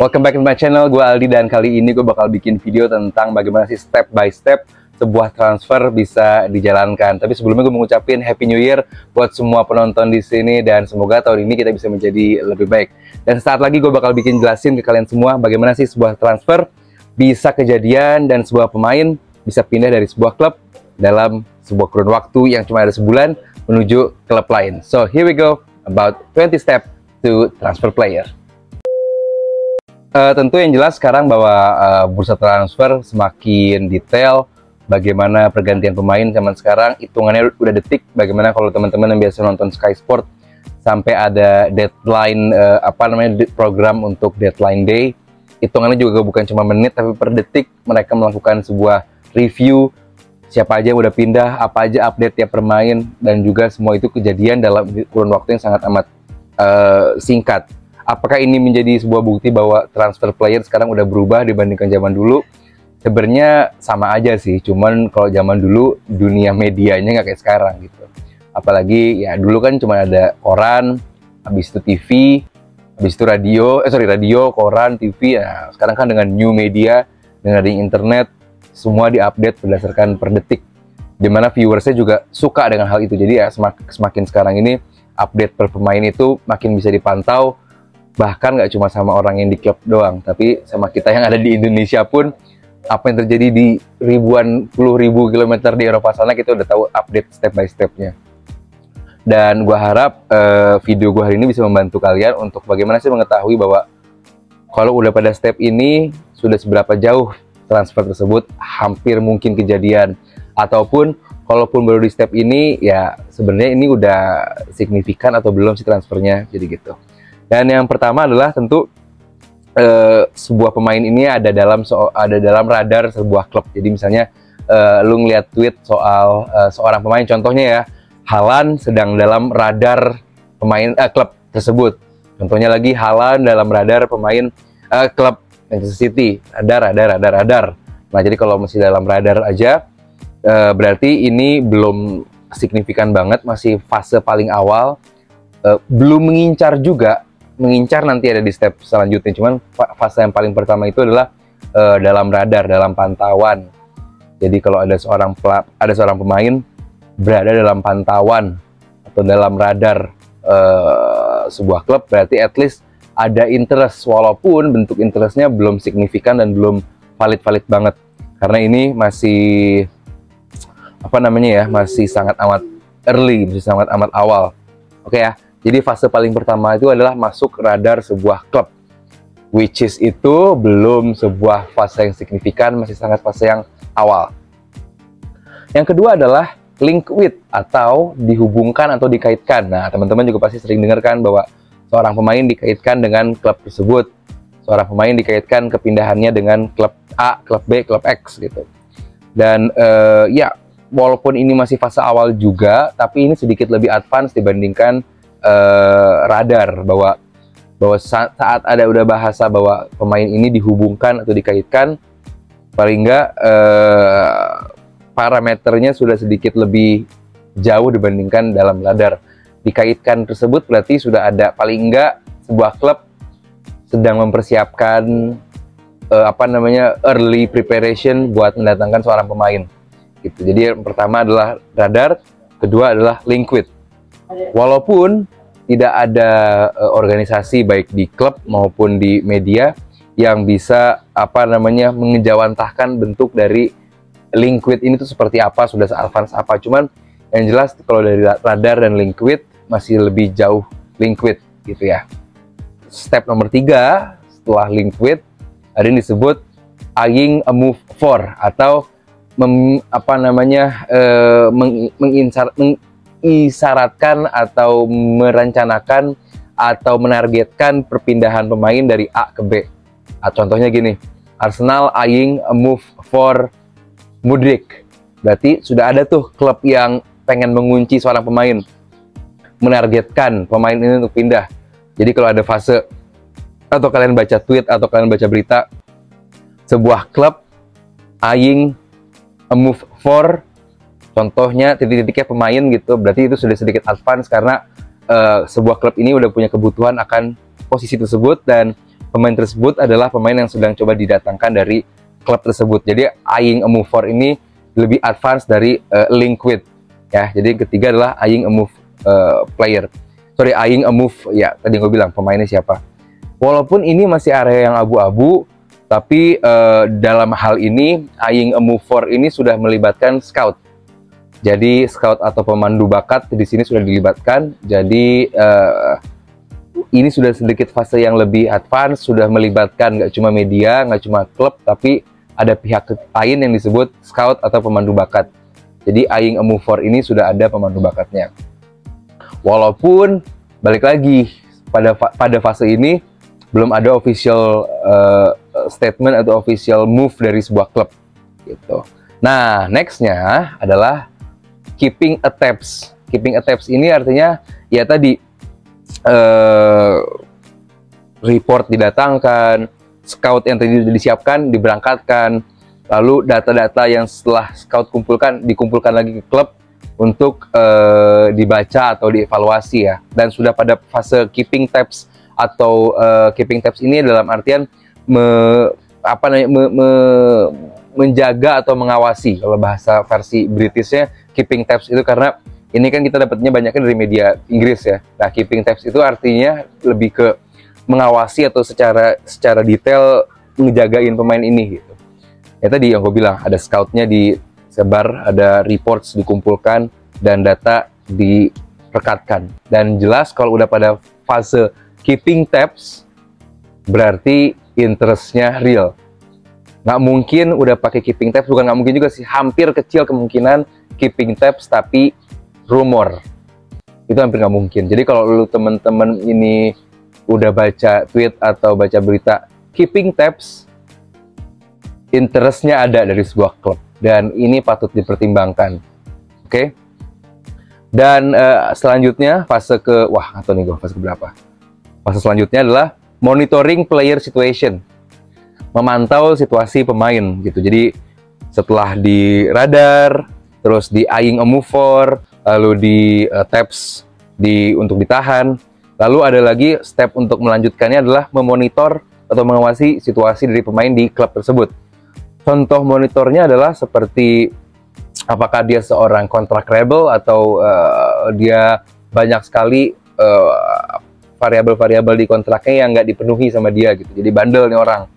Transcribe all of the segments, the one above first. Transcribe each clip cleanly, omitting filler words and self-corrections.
Welcome back to my channel, gue Aldi, dan kali ini gue bakal bikin video tentang bagaimana sih step by step sebuah transfer bisa dijalankan. Tapi sebelumnya gue mau ngucapin Happy New Year buat semua penonton di sini, dan semoga tahun ini kita bisa menjadi lebih baik. Dan saat lagi gue bakal bikin jelasin ke kalian semua bagaimana sih sebuah transfer bisa kejadian dan sebuah pemain bisa pindah dari sebuah klub dalam sebuah kurun waktu yang cuma ada sebulan menuju klub lain. So here we go about 20 steps to transfer player. Tentu yang jelas sekarang bahwa bursa transfer semakin detail. Bagaimana pergantian pemain zaman sekarang, hitungannya udah detik. Bagaimana kalau teman-teman yang biasa nonton Sky Sport sampai ada deadline program untuk deadline day, hitungannya juga bukan cuma menit tapi per detik mereka melakukan sebuah review siapa aja yang udah pindah, apa aja update tiap pemain, dan juga semua itu kejadian dalam kurun waktu yang sangat amat singkat. Apakah ini menjadi sebuah bukti bahwa transfer player sekarang udah berubah dibandingkan zaman dulu? Sebenarnya sama aja sih, cuman kalau zaman dulu dunia medianya nggak kayak sekarang gitu. Apalagi ya dulu kan cuma ada koran, habis itu TV, habis itu radio, koran, TV. Nah, sekarang kan dengan new media, dengan adanya internet, semua diupdate berdasarkan per detik. Dimana viewersnya juga suka dengan hal itu. Jadi ya semakin sekarang ini update per pemain itu makin bisa dipantau. Bahkan nggak cuma sama orang yang di klub doang, tapi sama kita yang ada di Indonesia pun, apa yang terjadi di puluh ribu kilometer di Eropa sana, kita udah tahu update step by stepnya. Dan gua harap video gua hari ini bisa membantu kalian untuk bagaimana sih mengetahui bahwa kalau udah pada step ini sudah seberapa jauh transfer tersebut hampir mungkin kejadian, ataupun kalaupun baru di step ini ya sebenarnya ini udah signifikan atau belum sih transfernya, jadi gitu. Dan yang pertama adalah tentu sebuah pemain ini ada dalam radar sebuah klub. Jadi misalnya lu ngeliat tweet soal seorang pemain, contohnya ya Haaland sedang dalam radar pemain klub tersebut. Contohnya lagi Haaland dalam radar pemain klub Manchester City. Radar. Nah, jadi kalau masih dalam radar aja berarti ini belum signifikan banget, masih fase paling awal. Belum mengincar nanti ada di step selanjutnya, cuman fase yang paling pertama itu adalah dalam radar, dalam pantauan. Jadi kalau ada seorang pemain berada dalam pantauan atau dalam radar sebuah klub, berarti at least ada interest, walaupun bentuk interestnya belum signifikan dan belum valid banget, karena ini masih masih sangat amat early, masih sangat amat awal. Oke ya. Jadi fase paling pertama itu adalah masuk radar sebuah klub, which is itu belum sebuah fase yang signifikan, masih sangat fase yang awal. Yang kedua adalah link with atau dihubungkan atau dikaitkan. Nah, teman-teman juga pasti sering dengarkan bahwa seorang pemain dikaitkan dengan klub tersebut, seorang pemain dikaitkan kepindahannya dengan klub A, klub B, klub X gitu. Dan ya walaupun ini masih fase awal juga, tapi ini sedikit lebih advance dibandingkan radar, bahwa saat ada udah bahasa bahwa pemain ini dihubungkan atau dikaitkan, paling enggak parameternya sudah sedikit lebih jauh dibandingkan dalam radar. Dikaitkan tersebut berarti sudah ada paling enggak sebuah klub sedang mempersiapkan early preparation buat mendatangkan seorang pemain gitu. Jadi yang pertama adalah radar, kedua adalah link with. Walaupun tidak ada organisasi baik di klub maupun di media yang bisa mengejawantahkan bentuk dari link with ini tuh seperti apa, sudah se-advance apa. Cuman yang jelas kalau dari radar dan link with masih lebih jauh link with gitu ya. Step nomor 3 setelah link with ada yang disebut eyeing a move for, atau mengisyaratkan atau merencanakan atau menargetkan perpindahan pemain dari A ke B. Contohnya gini, Arsenal eyeing a move for Mudryk. Berarti sudah ada tuh klub yang pengen mengunci seorang pemain, menargetkan pemain ini untuk pindah. Jadi kalau ada fase, atau kalian baca tweet atau kalian baca berita, sebuah klub eyeing a move for, contohnya titik-titiknya pemain gitu, berarti itu sudah sedikit advance karena sebuah klub ini udah punya kebutuhan akan posisi tersebut dan pemain tersebut adalah pemain yang sedang coba didatangkan dari klub tersebut. Jadi eyeing a move for ini lebih advance dari liquid ya. Jadi yang ketiga adalah eyeing a move player. Sorry, eyeing a move ya. Tadi gue bilang pemainnya siapa. Walaupun ini masih area yang abu-abu, tapi dalam hal ini eyeing a move for ini sudah melibatkan scout. Jadi scout atau pemandu bakat di sini sudah dilibatkan. Jadi ini sudah sedikit fase yang lebih advance, sudah melibatkan nggak cuma media, nggak cuma klub, tapi ada pihak lain yang disebut scout atau pemandu bakat. Jadi eyeing a move for ini sudah ada pemandu bakatnya. Walaupun balik lagi pada fase ini belum ada official statement atau official move dari sebuah klub gitu. Nah, nextnya adalah keeping a tabs. Keeping a tabs ini artinya ya tadi report didatangkan, scout yang tadi disiapkan diberangkatkan, lalu data-data yang setelah scout dikumpulkan lagi ke klub untuk dibaca atau dievaluasi ya. Dan sudah pada fase keeping tabs atau keeping tabs ini dalam artian menjaga atau mengawasi. Kalau bahasa versi Britishnya keeping tabs itu karena ini kan kita dapatnya banyaknya dari media Inggris ya. Nah, keeping tabs itu artinya lebih ke mengawasi atau secara detail ngejagain pemain ini gitu. Ya tadi yang gue bilang, ada scoutnya disebar, ada reports dikumpulkan, dan data direkatkan. Dan jelas kalau udah pada fase keeping tabs, berarti interestnya real. Nggak mungkin udah pakai keeping tabs, bukan nggak mungkin juga sih, hampir kecil kemungkinan keeping tabs tapi rumor. Itu hampir nggak mungkin. Jadi kalau lu temen-temen ini udah baca tweet atau baca berita keeping tabs, interestnya ada dari sebuah klub, dan ini patut dipertimbangkan. Oke? Dan selanjutnya fase ke atau nih gue fase berapa? Fase selanjutnya adalah monitoring player situation, memantau situasi pemain gitu. Jadi setelah di radar, terus di eyeing a move for, lalu di tabs untuk ditahan, lalu ada lagi step untuk melanjutkannya adalah memonitor atau mengawasi situasi dari pemain di klub tersebut. Contoh monitornya adalah seperti apakah dia seorang kontrak rebel atau dia banyak sekali variabel-variabel di kontraknya yang nggak dipenuhi sama dia gitu. Jadi bandel nih orang,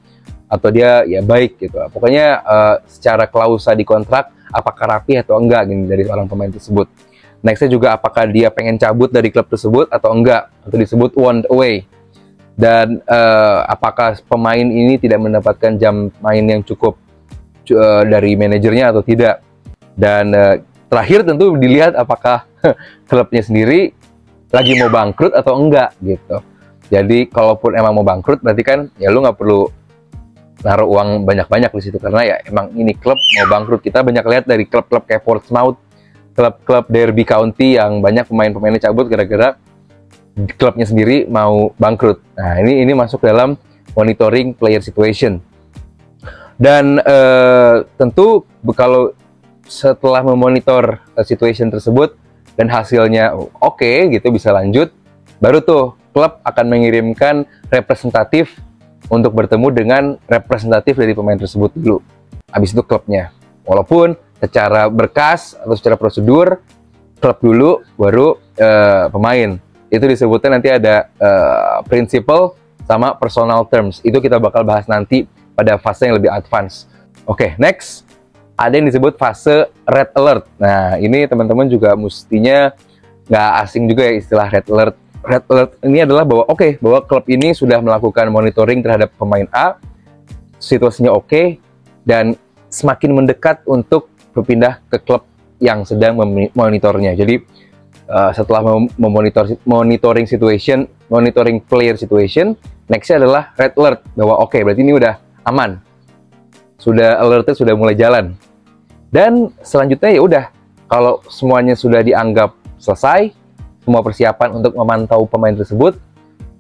atau dia ya baik gitu. Pokoknya secara klausa di kontrak apakah rapi atau enggak gini dari orang pemain tersebut. Nextnya juga apakah dia pengen cabut dari klub tersebut atau enggak, atau disebut want away. Dan apakah pemain ini tidak mendapatkan jam main yang cukup dari manajernya atau tidak. Dan terakhir tentu dilihat apakah klubnya sendiri lagi mau bangkrut atau enggak gitu. Jadi kalaupun emang mau bangkrut, berarti kan ya lu nggak perlu naruh uang banyak-banyak di situ, karena ya emang ini klub mau bangkrut. Kita banyak lihat dari klub-klub kayak Portsmouth, klub-klub Derby County yang banyak pemain-pemainnya cabut gara-gara klubnya sendiri mau bangkrut. Nah, ini masuk dalam monitoring player situation. Dan tentu kalau setelah memonitor situation tersebut dan hasilnya oke gitu, bisa lanjut, baru tuh klub akan mengirimkan representatif untuk bertemu dengan representatif dari pemain tersebut dulu. Habis itu klubnya. Walaupun secara berkas atau secara prosedur klub dulu baru pemain. Itu disebutnya nanti ada principal sama personal terms. Itu kita bakal bahas nanti pada fase yang lebih advance. Oke, next ada yang disebut fase red alert. Nah, ini teman-teman juga mestinya nggak asing juga ya istilah red alert. Red alert ini adalah bahwa bahwa klub ini sudah melakukan monitoring terhadap pemain A, situasinya oke, dan semakin mendekat untuk berpindah ke klub yang sedang memonitornya. Jadi setelah monitoring situation, monitoring player situation, nextnya adalah red alert, bahwa berarti ini udah aman, sudah alertnya sudah mulai jalan. Dan selanjutnya ya udah, kalau semuanya sudah dianggap selesai, semua persiapan untuk memantau pemain tersebut,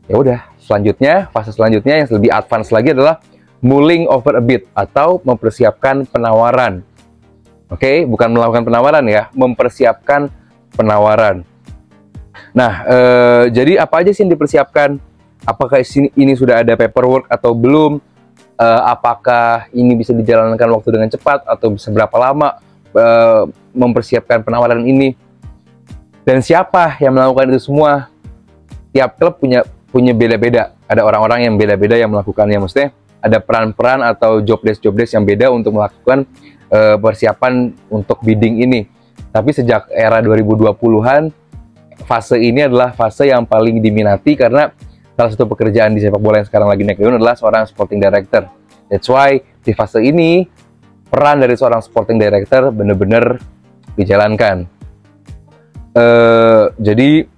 ya udah, selanjutnya fase selanjutnya yang lebih advance lagi adalah mulling over a bid atau mempersiapkan penawaran. Oke, bukan melakukan penawaran ya, mempersiapkan penawaran. Nah, jadi apa aja sih yang dipersiapkan? apakah ini sudah ada paperwork atau belum, apakah ini bisa dijalankan waktu dengan cepat atau bisa berapa lama mempersiapkan penawaran ini, dan siapa yang melakukan itu semua. Tiap klub punya beda-beda, ada orang-orang yang beda-beda yang melakukannya, maksudnya ada peran-peran atau job desk yang beda untuk melakukan persiapan untuk bidding ini. Tapi sejak era 2020-an, fase ini adalah fase yang paling diminati karena salah satu pekerjaan di sepak bola yang sekarang lagi naik daun adalah seorang sporting director. That's why di fase ini peran dari seorang sporting director benar-benar dijalankan. Jadi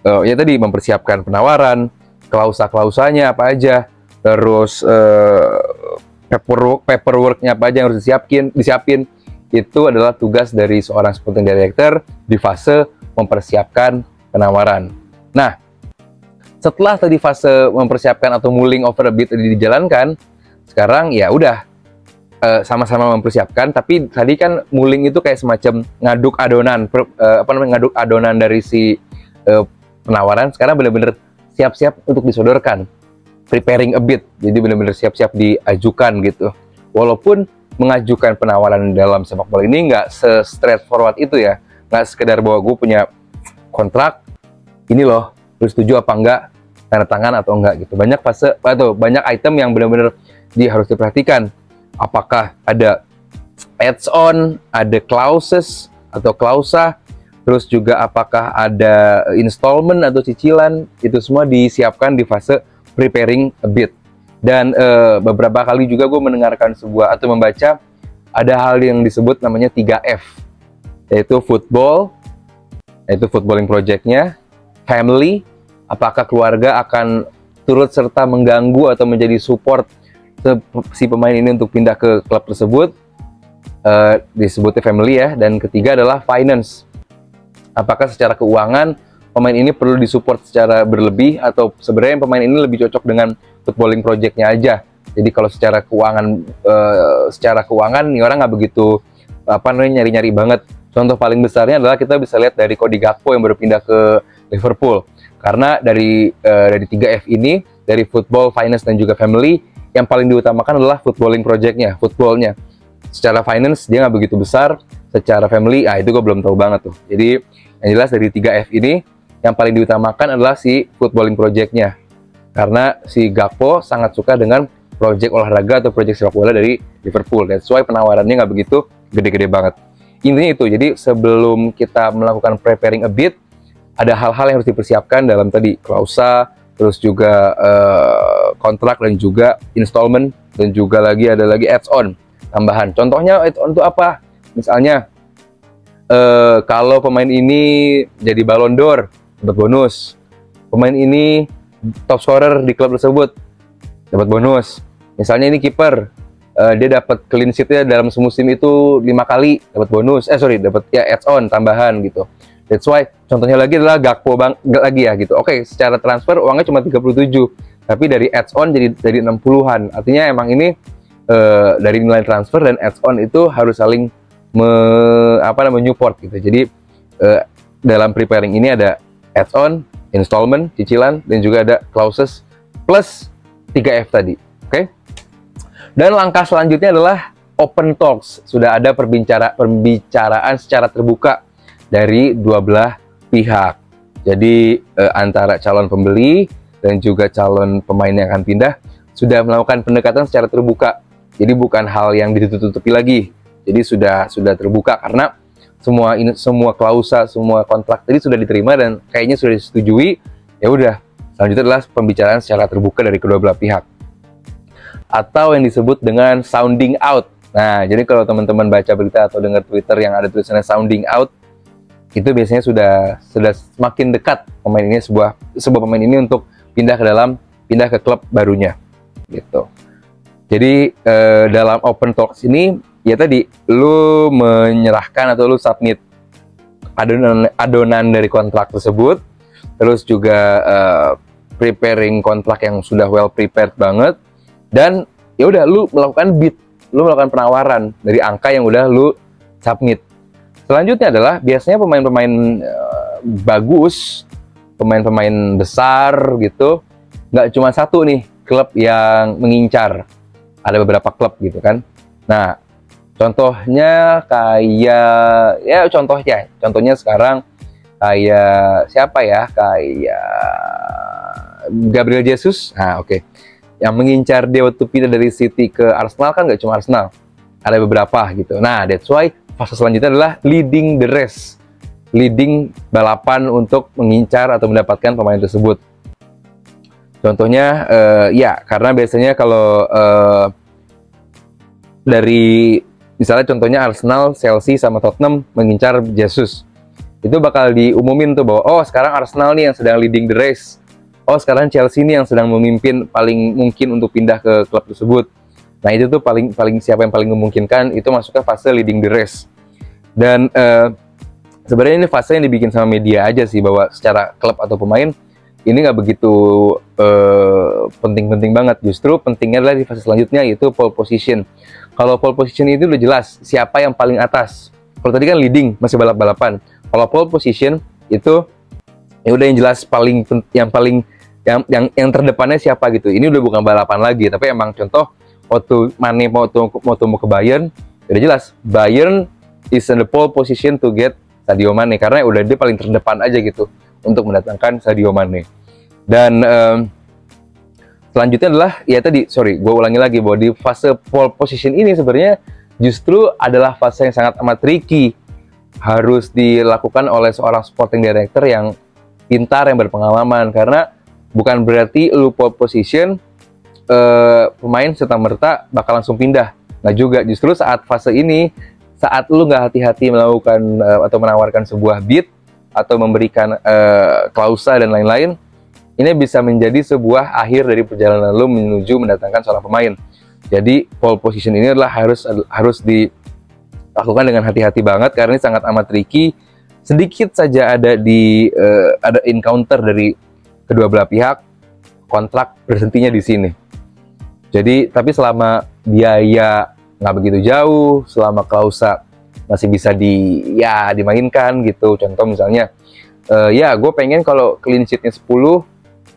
ya tadi mempersiapkan penawaran, klausa-klausanya apa aja, terus paperworknya apa aja yang harus disiapin. Itu adalah tugas dari seorang sporting director di fase mempersiapkan penawaran. Nah, setelah tadi fase mempersiapkan atau mulling over a bid dijalankan, sekarang ya udah sama-sama mempersiapkan. Tapi tadi kan mulling itu kayak semacam ngaduk adonan dari si penawaran. Sekarang benar-benar siap-siap untuk disodorkan, preparing a bid. Jadi benar-benar siap-siap diajukan gitu. Walaupun mengajukan penawaran dalam sepak bola ini nggak se-straightforward itu ya, nggak sekedar bahwa gue punya kontrak ini loh, terus setuju apa enggak, tanda tangan atau enggak gitu. Banyak fase atau banyak item yang benar-benar harus diperhatikan. Apakah ada add-on, ada clauses atau klausa, terus juga apakah ada installment atau cicilan, itu semua disiapkan di fase preparing a bid. Dan beberapa kali juga gue mendengarkan sebuah atau membaca ada hal yang disebut namanya 3F, yaitu football, yaitu footballing project-nya, family, apakah keluarga akan turut serta mengganggu atau menjadi support si pemain ini untuk pindah ke klub tersebut, disebutnya family ya. Dan ketiga adalah finance, apakah secara keuangan pemain ini perlu disupport secara berlebih atau sebenarnya pemain ini lebih cocok dengan footballing project-nya aja. Jadi kalau secara keuangan nih orang nggak begitu nyari-nyari banget. Contoh paling besarnya adalah kita bisa lihat dari Cody Gakpo yang baru pindah ke Liverpool. Karena dari 3F ini, dari football, finance dan juga family, yang paling diutamakan adalah footballing project-nya, footballnya. Secara finance dia nggak begitu besar, secara family itu gue belum tahu banget tuh. Jadi yang jelas dari 3F ini yang paling diutamakan adalah si footballing project-nya. Karena si Gakpo sangat suka dengan project olahraga atau project sepak bola dari Liverpool. That's why penawarannya nggak begitu gede-gede banget. Intinya itu, jadi sebelum kita melakukan preparing a bid, ada hal-hal yang harus dipersiapkan dalam tadi klausa, terus juga kontrak dan juga installment, dan juga ada lagi add-on tambahan. Contohnya add-on itu apa? Misalnya kalau pemain ini jadi Ballon d'Or, dapat bonus. Pemain ini top scorer di klub tersebut, dapat bonus. Misalnya ini kiper, dia dapat clean sheet-nya dalam semusim itu 5 kali, dapat bonus. Dapat ya add-on tambahan gitu. That's why contohnya lagi adalah Gakpo lagi ya gitu. Oke, secara transfer uangnya cuma 37, tapi dari add-on jadi 60-an. Artinya emang ini dari nilai transfer dan add-on itu harus saling menyupport gitu. Jadi dalam preparing ini ada add-on, installment, cicilan, dan juga ada clauses plus 3F tadi. Oke? Dan langkah selanjutnya adalah open talks. Sudah ada pembicaraan secara terbuka dari dua belah pihak. Jadi antara calon pembeli dan juga calon pemain yang akan pindah sudah melakukan pendekatan secara terbuka. Jadi bukan hal yang ditutup-tutupi lagi. Jadi sudah terbuka karena semua klausa, semua kontrak tadi sudah diterima dan kayaknya sudah disetujui. Ya udah, selanjutnya adalah pembicaraan secara terbuka dari kedua belah pihak, atau yang disebut dengan sounding out. Nah, jadi kalau teman-teman baca berita atau dengar Twitter yang ada tulisannya sounding out, itu biasanya sudah semakin dekat pemain ini sebuah pemain ini untuk pindah ke klub barunya gitu. Jadi dalam open talks ini ya tadi lu menyerahkan atau lu submit adonan dari kontrak tersebut, terus juga preparing kontrak yang sudah well prepared banget, dan ya udah lu melakukan bid, lu melakukan penawaran dari angka yang udah lu submit. Selanjutnya adalah biasanya pemain-pemain bagus, pemain-pemain besar gitu, nggak cuma satu nih klub yang mengincar, ada beberapa klub gitu kan. Nah, contohnya kayak contohnya sekarang kayak siapa ya, kayak Gabriel Jesus. Nah, oke. Yang mengincar dia waktu pindah dari City ke Arsenal kan nggak cuma Arsenal, ada beberapa gitu. Nah, that's why fase selanjutnya adalah leading the race, leading balapan untuk mengincar atau mendapatkan pemain tersebut. Contohnya ya, karena biasanya kalau dari misalnya contohnya Arsenal, Chelsea sama Tottenham mengincar Jesus, itu bakal diumumin tuh bahwa oh sekarang Arsenal nih yang sedang leading the race, oh sekarang Chelsea nih yang sedang memimpin paling mungkin untuk pindah ke klub tersebut. Nah itu tuh paling siapa yang paling memungkinkan itu masuk ke fase leading the race. Dan sebenarnya ini fase yang dibikin sama media aja sih, bahwa secara klub atau pemain ini nggak begitu penting-penting banget. Justru pentingnya adalah di fase selanjutnya, yaitu pole position. Kalau pole position itu udah jelas siapa yang paling atas. Kalau tadi kan leading masih balap-balapan. Kalau pole position itu ya udah yang jelas yang terdepannya siapa gitu. Ini udah bukan balapan lagi, tapi emang contoh waktu Mane mau ke Bayern, udah jelas Bayern is in the pole position to get Sadio Mane, karena udah dia paling terdepan aja gitu untuk mendatangkan Sadio Mane. Dan selanjutnya adalah ya tadi, gue ulangi lagi bahwa di fase pole position ini sebenarnya justru adalah fase yang sangat amat tricky, harus dilakukan oleh seorang sporting director yang pintar, yang berpengalaman, karena bukan berarti lu pole position pemain serta-merta bakal langsung pindah. Nggak juga, justru saat fase ini, saat lu nggak hati-hati melakukan atau menawarkan sebuah bid atau memberikan klausa dan lain-lain, ini bisa menjadi sebuah akhir dari perjalanan lu menuju mendatangkan seorang pemain. Jadi pole position ini adalah harus dilakukan dengan hati-hati banget, karena ini sangat amat tricky. Sedikit saja ada encounter dari kedua belah pihak, kontrak berhentinya di sini. Jadi, tapi selama biaya nggak begitu jauh, selama klausa masih bisa dimainkan gitu. Contoh misalnya, gue pengen kalau clean sheet-nya 10,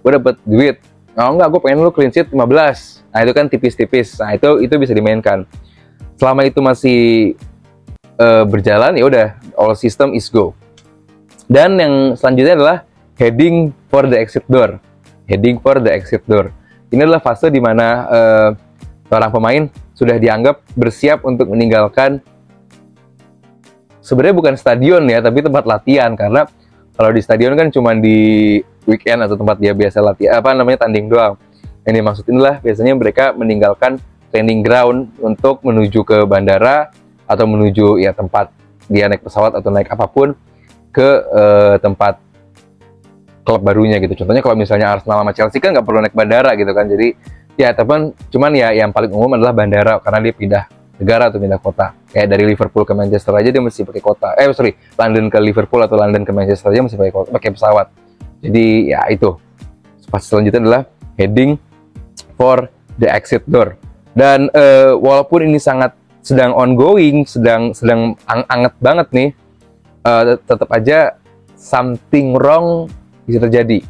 gue dapet duit. Oh enggak, gue pengen lu clean sheet 15. Nah itu kan tipis-tipis. Nah itu bisa dimainkan. Selama itu masih berjalan, ya udah, all system is go. Dan yang selanjutnya adalah heading for the exit door. Heading for the exit door. Ini adalah fase di mana seorang pemain sudah dianggap bersiap untuk meninggalkan, sebenarnya bukan stadion ya, tapi tempat latihan. Karena kalau di stadion kan cuma di weekend atau tempat dia biasa latihan, tanding doang. Yang dimaksudin adalah biasanya mereka meninggalkan training ground untuk menuju ke bandara atau menuju ya tempat dia naik pesawat atau naik apapun ke tempat klub barunya gitu. Contohnya kalau misalnya Arsenal sama Chelsea kan nggak perlu naik bandara gitu kan. Jadi ya cuman ya yang paling umum adalah bandara, karena dia pindah negara atau pindah kota. Kayak dari Liverpool ke Manchester aja dia mesti pakai kota. London ke Liverpool atau London ke Manchester aja mesti pakai pesawat. Jadi ya itu. Fase selanjutnya adalah heading for the exit door. Dan walaupun ini sedang ongoing, sedang anget banget nih, tetap aja something wrong bisa terjadi.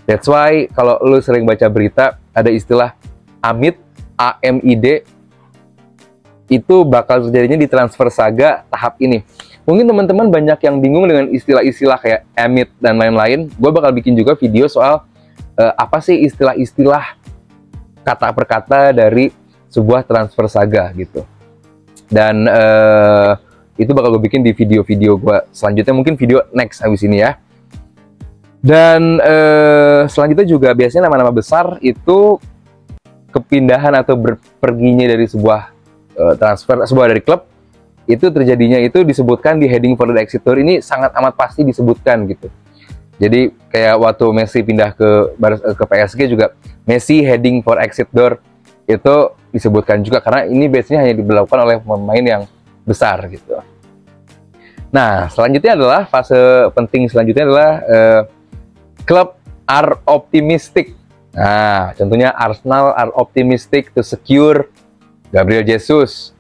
That's why kalau lu sering baca berita, ada istilah AMID, AMID, itu bakal terjadinya di transfer saga tahap ini. Mungkin teman-teman banyak yang bingung dengan istilah-istilah kayak AMID dan lain-lain. Gue bakal bikin juga video soal apa sih istilah-istilah kata per kata dari sebuah transfer saga gitu. Dan itu bakal gue bikin di video-video gue selanjutnya, mungkin video next habis ini ya. Dan selanjutnya juga biasanya nama-nama besar itu kepindahan atau perginya dari sebuah transfer, sebuah dari klub, itu terjadinya itu disebutkan di heading for the exit door. Ini sangat amat pasti disebutkan gitu. Jadi kayak waktu Messi pindah ke PSG juga, Messi heading for exit door itu disebutkan juga, karena ini biasanya hanya dilakukan oleh pemain yang besar gitu. Nah, selanjutnya adalah fase penting selanjutnya adalah club are optimistic. Nah, contohnya Arsenal are optimistic to secure Gabriel Jesus.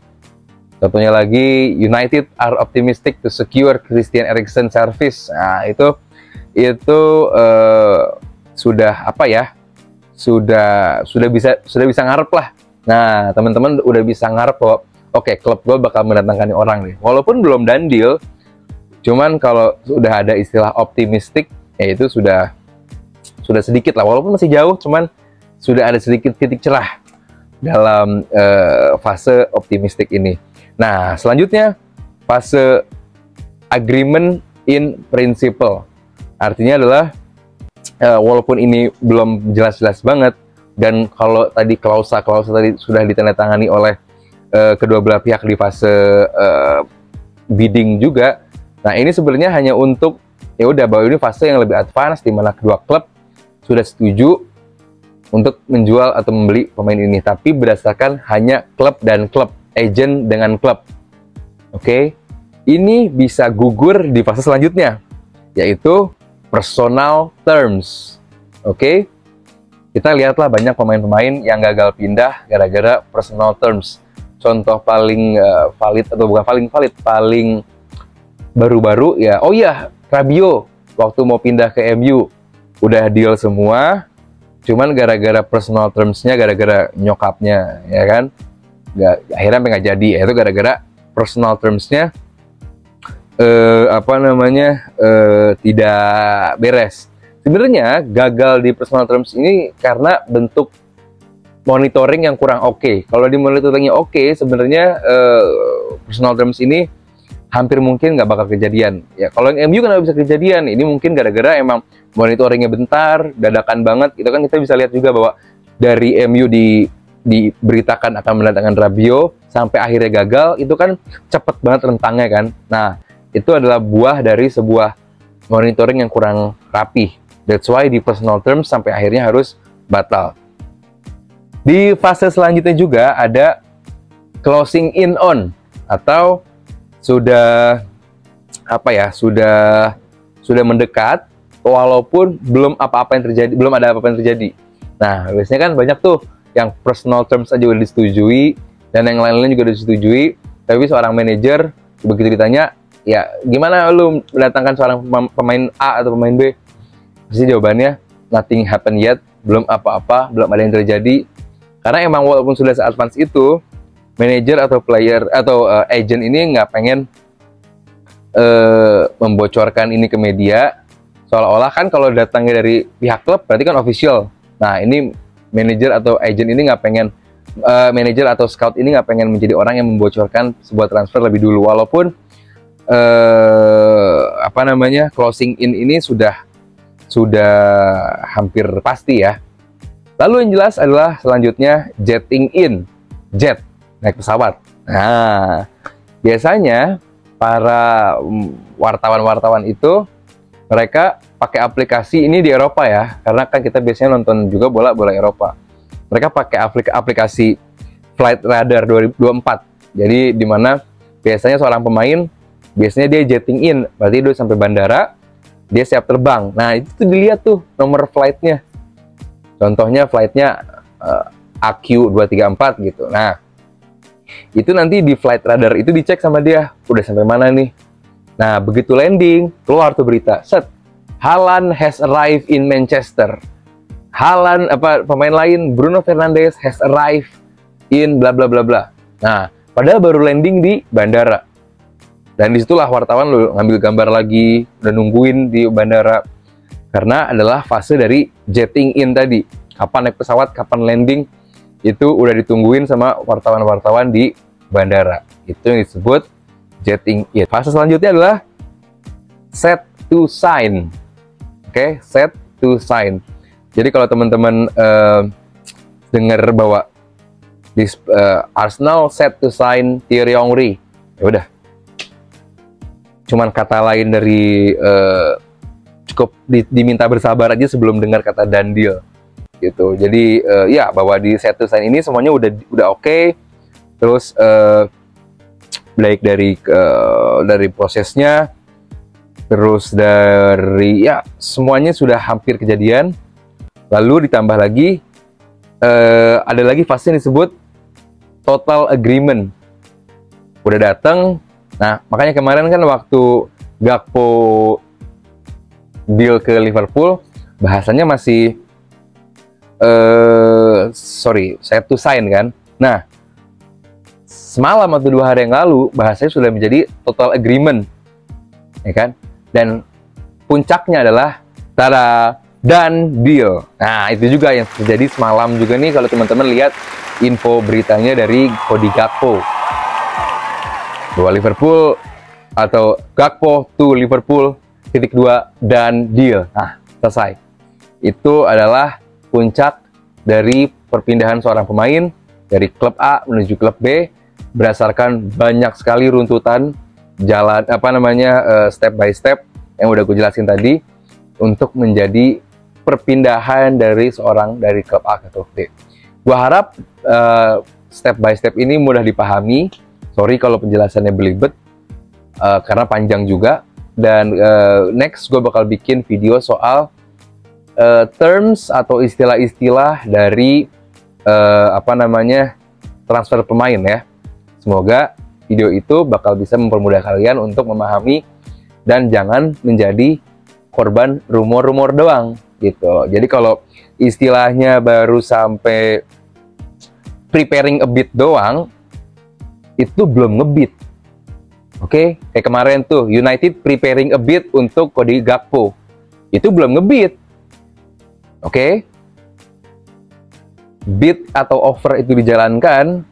Contohnya lagi United are optimistic to secure Christian Eriksen service. Nah, itu sudah sudah bisa ngarep lah. Nah, teman-teman udah bisa ngarep bahwa oke, klub gue bakal mendatangkan orang nih. Walaupun belum done deal, cuman kalau sudah ada istilah optimistik, ya itu sudah sedikit lah. Walaupun masih jauh, cuman sudah ada sedikit titik cerah dalam fase optimistik ini. Nah, selanjutnya fase agreement in principle. Artinya adalah walaupun ini belum jelas-jelas banget, dan kalau tadi klausa tadi sudah ditandatangani oleh kedua belah pihak di fase bidding juga. Nah, ini sebenarnya hanya untuk ya udah bahwa ini fase yang lebih advance di mana kedua klub sudah setuju untuk menjual atau membeli pemain ini, tapi berdasarkan hanya klub dan klub, agent dengan klub. Oke. Ini bisa gugur di fase selanjutnya, yaitu personal terms. Oke. Kita lihatlah banyak pemain-pemain yang gagal pindah gara-gara personal terms. Contoh paling valid atau bukan paling valid, paling baru-baru ya, oh iya, Rabiot waktu mau pindah ke MU udah deal semua, cuman gara-gara personal terms-nya, gara-gara nyokapnya, ya kan, akhirnya nggak jadi. Itu gara-gara personal terms-nya tidak beres. Sebenarnya gagal di personal terms ini karena bentuk monitoring yang kurang oke. Kalau di monitoringnya oke, sebenarnya personal terms ini hampir mungkin nggak bakal kejadian. Ya, kalau yang MU kan bisa kejadian. Ini mungkin gara-gara emang monitoringnya bentar, dadakan banget. Itu kan kita bisa lihat juga bahwa dari MU diberitakan akan mendatangkan Rabiot sampai akhirnya gagal, itu kan cepet banget rentangnya kan. Nah, itu adalah buah dari sebuah monitoring yang kurang rapih. That's why di personal terms sampai akhirnya harus batal. Di fase selanjutnya juga ada closing in on, atau sudah mendekat walaupun belum ada apa-apa yang terjadi. Nah, biasanya kan banyak tuh yang personal terms aja udah disetujui dan yang lain-lain juga udah disetujui, tapi seorang manajer begitu ditanya, ya gimana lu mendatangkan seorang pemain A atau pemain B? Pasti jawabannya nothing happen yet, belum apa-apa, belum ada yang terjadi. Karena emang walaupun sudah se-advance itu, manajer atau player atau agent ini nggak pengen membocorkan ini ke media, seolah-olah kan kalau datangnya dari pihak klub berarti kan official. Nah, ini manajer atau agent ini nggak pengen, manajer atau scout ini nggak pengen menjadi orang yang membocorkan sebuah transfer lebih dulu, walaupun closing in ini sudah hampir pasti ya. Lalu yang jelas adalah selanjutnya jetting in, naik pesawat. Nah, biasanya para wartawan itu mereka pakai aplikasi ini di Eropa ya, karena kan kita biasanya nonton juga bola Eropa. Mereka pakai aplikasi Flight Radar 2024. Jadi di mana biasanya seorang pemain biasanya dia jetting in, berarti dia sampai bandara, dia siap terbang. Nah, itu tuh dilihat tuh nomor flightnya. Contohnya flightnya AQ234 gitu. Nah, itu nanti di Flight Radar itu dicek sama dia, udah sampai mana nih. Nah, begitu landing, keluar tuh berita, set, Haaland has arrived in Manchester. Haaland, pemain lain, Bruno Fernandes has arrived in bla bla bla bla. Nah, padahal baru landing di bandara. Dan disitulah wartawan lu ngambil gambar lagi, udah nungguin di bandara. Karena adalah fase dari jetting in tadi. Kapan naik pesawat, kapan landing, itu udah ditungguin sama wartawan-wartawan di bandara. Itu yang disebut jetting in. Fase selanjutnya adalah set to sign. Oke, set to sign. Jadi kalau teman-teman dengar bahwa Arsenal set to sign Thierry Henry, ya udah. Cuman kata lain dari cukup diminta bersabar aja sebelum dengar kata done deal gitu. Jadi ya bahwa di set to sign ini semuanya udah oke. Terus baik dari prosesnya, terus dari ya semuanya sudah hampir kejadian. Lalu ditambah lagi ada lagi fase yang disebut total agreement. Udah datang. Nah, makanya kemarin kan waktu Gakpo deal ke Liverpool, bahasanya masih sorry, set to sign kan. Nah, semalam atau 2 hari yang lalu bahasanya sudah menjadi total agreement, ya kan? Dan puncaknya adalah tada, done deal. Nah, itu juga yang terjadi semalam juga nih kalau teman-teman lihat info beritanya dari Cody Gakpo. Bahwa Liverpool atau Gakpo to Liverpool _2 done deal. Nah, selesai. Itu adalah puncak dari perpindahan seorang pemain dari klub A menuju klub B berdasarkan banyak sekali runtutan jalan step by step yang udah gue jelasin tadi untuk menjadi perpindahan dari seorang dari klub A ke klub B. Gue harap step by step ini mudah dipahami. Sorry kalau penjelasannya belibet karena panjang juga. Dan next gue bakal bikin video soal terms atau istilah-istilah dari transfer pemain ya. Semoga video itu bakal bisa mempermudah kalian untuk memahami dan jangan menjadi korban rumor-rumor doang gitu. Jadi kalau istilahnya baru sampai preparing a bit doang, itu belum ngebit. Oke, kayak kemarin tuh United preparing a bit untuk Cody Gakpo, itu belum ngebit. Oke, bid atau offer itu dijalankan,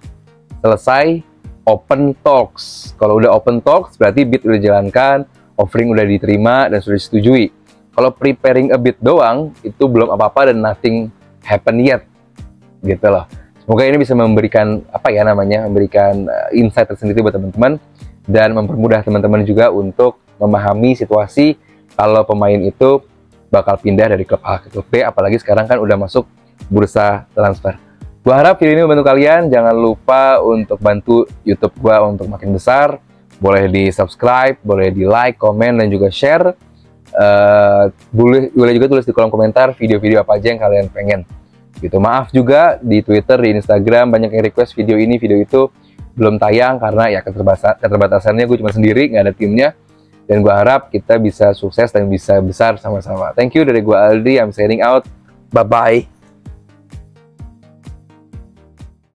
selesai open talks. Kalau udah open talks berarti bid udah dijalankan, offering udah diterima dan sudah disetujui. Kalau preparing a bit doang, itu belum apa-apa dan nothing happen yet, gitu loh. Semoga ini bisa memberikan memberikan insight tersendiri buat teman-teman dan mempermudah teman-teman juga untuk memahami situasi kalau pemain itu bakal pindah dari klub A ke klub B, apalagi sekarang kan udah masuk bursa transfer. Gua harap video ini membantu kalian. Jangan lupa untuk bantu YouTube gua untuk makin besar. Boleh di subscribe, boleh di like, komen, dan juga share. Boleh juga tulis di kolom komentar video-video apa aja yang kalian pengen. Gitu. Maaf juga di Twitter, di Instagram banyak yang request video ini, video itu belum tayang karena ya keterbatasannya gue cuma sendiri, nggak ada timnya. Dan gue harap kita bisa sukses dan bisa besar sama-sama. Thank you dari gue Aldi, I'm signing out. Bye-bye.